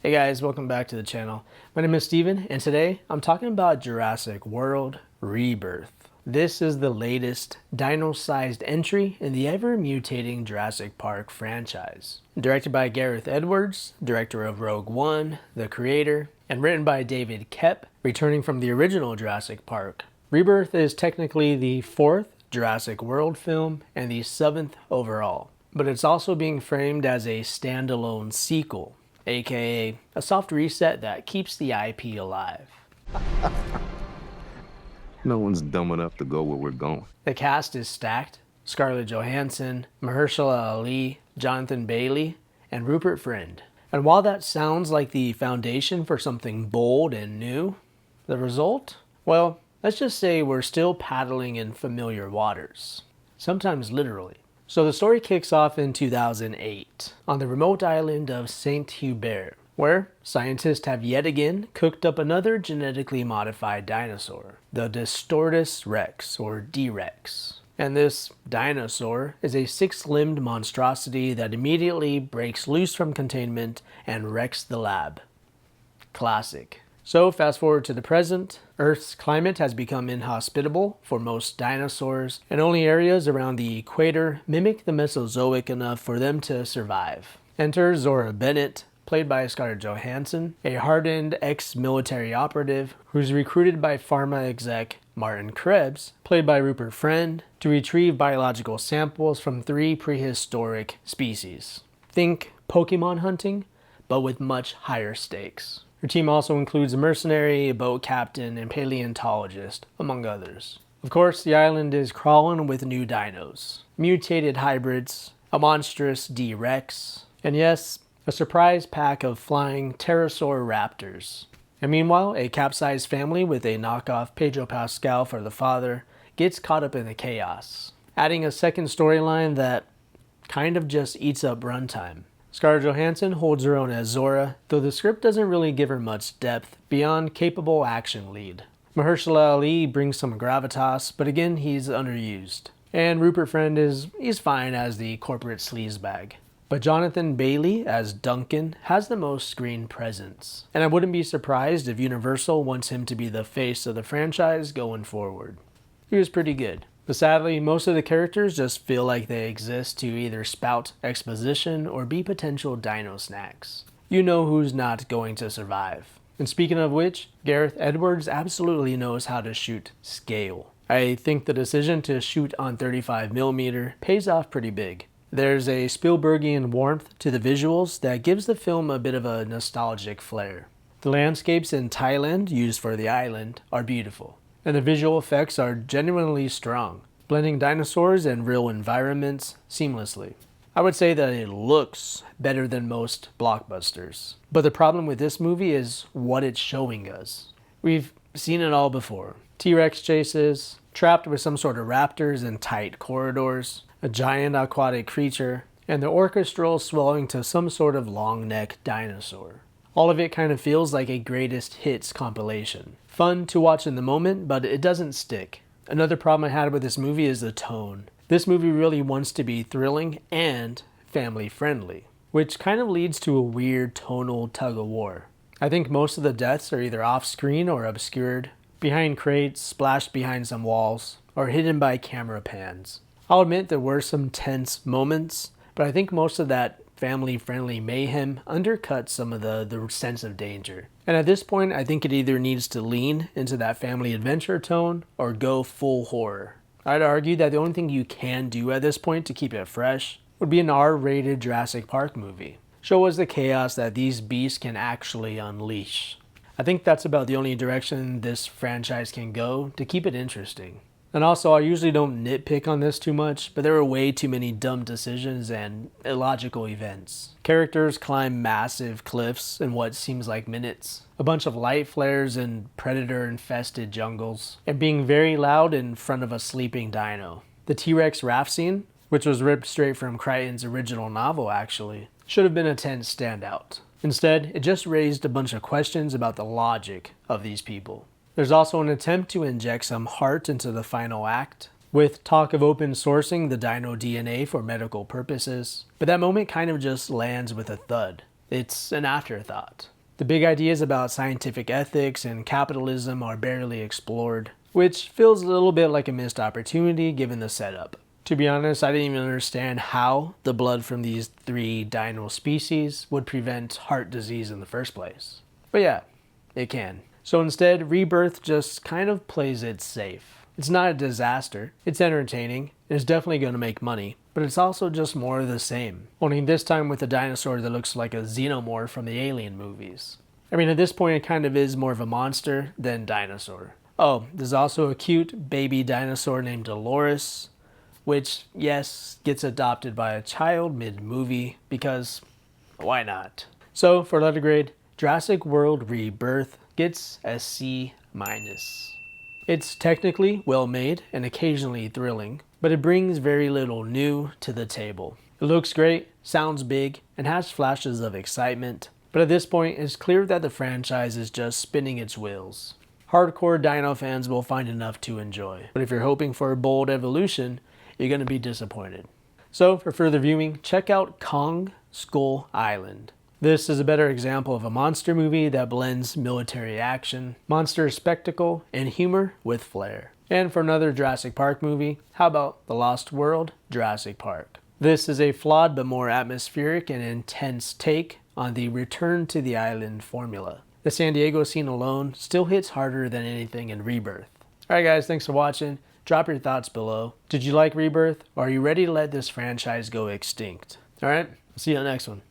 Hey guys, welcome back to the channel. My name is Steven, and today I'm talking about Jurassic World Rebirth. This is the latest dino-sized entry in the ever-mutating Jurassic Park franchise. Directed by Gareth Edwards, director of Rogue One, the creator, and written by David Koepp, returning from the original Jurassic Park. Rebirth is technically the 4th Jurassic World film and the 7th overall, but it's also being framed as a standalone sequel, aka a soft reset that keeps the IP alive. No one's dumb enough to go where we're going. The cast is stacked: Scarlett Johansson, Mahershala Ali, Jonathan Bailey, and Rupert Friend. And while that sounds like the foundation for something bold and new, the result? Well, let's just say we're still paddling in familiar waters. Sometimes literally. So the story kicks off in 2008 on the remote island of Saint Hubert, where scientists have yet again cooked up another genetically modified dinosaur, the Distortus Rex, or D-Rex. And this dinosaur is a 6-limbed monstrosity that immediately breaks loose from containment and wrecks the lab. Classic. So fast forward to the present, Earth's climate has become inhospitable for most dinosaurs, and only areas around the equator mimic the Mesozoic enough for them to survive. Enter Zora Bennett, played by Scarlett Johansson, a hardened ex-military operative who's recruited by pharma exec Martin Krebs, played by Rupert Friend, to retrieve biological samples from 3 prehistoric species. Think Pokemon hunting, but with much higher stakes. Her team also includes a mercenary, a boat captain, and paleontologist, among others. Of course, the island is crawling with new dinos, mutated hybrids, a monstrous D-Rex, and yes, a surprise pack of flying pterosaur raptors. And meanwhile, a capsized family with a knockoff Pedro Pascal for the father gets caught up in the chaos, adding a second storyline that kind of just eats up runtime. Scarlett Johansson holds her own as Zora, though the script doesn't really give her much depth beyond capable action lead. Mahershala Ali brings some gravitas, but again, he's underused. And Rupert Friend he's fine as the corporate sleazebag. But Jonathan Bailey as Duncan has the most screen presence, and I wouldn't be surprised if Universal wants him to be the face of the franchise going forward. He was pretty good. But sadly, most of the characters just feel like they exist to either spout exposition or be potential dino snacks. You know who's not going to survive. And speaking of which, Gareth Edwards absolutely knows how to shoot scale. I think the decision to shoot on 35mm pays off pretty big. There's a Spielbergian warmth to the visuals that gives the film a bit of a nostalgic flair. The landscapes in Thailand used for the island are beautiful, and the visual effects are genuinely strong, blending dinosaurs and real environments seamlessly. I would say that it looks better than most blockbusters. But the problem with this movie is what it's showing us. We've seen it all before. T-Rex chases, trapped with some sort of raptors in tight corridors, a giant aquatic creature, and the orchestral swelling to some sort of long-necked dinosaur. All of it kind of feels like a greatest hits compilation. Fun to watch in the moment, but it doesn't stick. Another problem I had with this movie is the tone. This movie really wants to be thrilling and family friendly, which kind of leads to a weird tonal tug-of-war. I think most of the deaths are either off-screen or obscured, behind crates, splashed behind some walls, or hidden by camera pans. I'll admit there were some tense moments, but I think most of that family-friendly mayhem undercuts some of the sense of danger. And at this point, I think it either needs to lean into that family adventure tone or go full horror. I'd argue that the only thing you can do at this point to keep it fresh would be an R-rated Jurassic Park movie. Show us the chaos that these beasts can actually unleash. I think that's about the only direction this franchise can go to keep it interesting. And also, I usually don't nitpick on this too much, but there are way too many dumb decisions and illogical events. Characters climb massive cliffs in what seems like minutes, a bunch of light flares in predator-infested jungles, and being very loud in front of a sleeping dino. The T-Rex raft scene, which was ripped straight from Crichton's original novel actually, should have been a tense standout. Instead, it just raised a bunch of questions about the logic of these people. There's also an attempt to inject some heart into the final act, with talk of open sourcing the dino DNA for medical purposes, but that moment kind of just lands with a thud. it's an afterthought. The big ideas about scientific ethics and capitalism are barely explored, which feels a little bit like a missed opportunity given the setup. To be honest, I didn't even understand how the blood from these 3 dino species would prevent heart disease in the first place. But yeah, it can. So instead, Rebirth just kind of plays it safe. It's not a disaster, it's entertaining, and it's definitely going to make money, but it's also just more of the same. Only this time with a dinosaur that looks like a xenomorph from the Alien movies. I mean, at this point it kind of is more of a monster than dinosaur. Oh, there's also a cute baby dinosaur named Dolores, which, yes, gets adopted by a child mid-movie, because why not? So, for letter grade, Jurassic World Rebirth gets a C-. It's technically well made and occasionally thrilling, but it brings very little new to the table. It looks great, sounds big, and has flashes of excitement, but at this point it's clear that the franchise is just spinning its wheels. Hardcore dino fans will find enough to enjoy, but if you're hoping for a bold evolution, you're going to be disappointed. So, for further viewing, check out Kong Skull Island. This is a better example of a monster movie that blends military action, monster spectacle, and humor with flair. And for another Jurassic Park movie, how about The Lost World, Jurassic Park? This is a flawed but more atmospheric and intense take on the return to the island formula. The San Diego scene alone still hits harder than anything in Rebirth. Alright guys, thanks for watching. Drop your thoughts below. Did you like Rebirth, or are you ready to let this franchise go extinct? Alright, see you on the next one.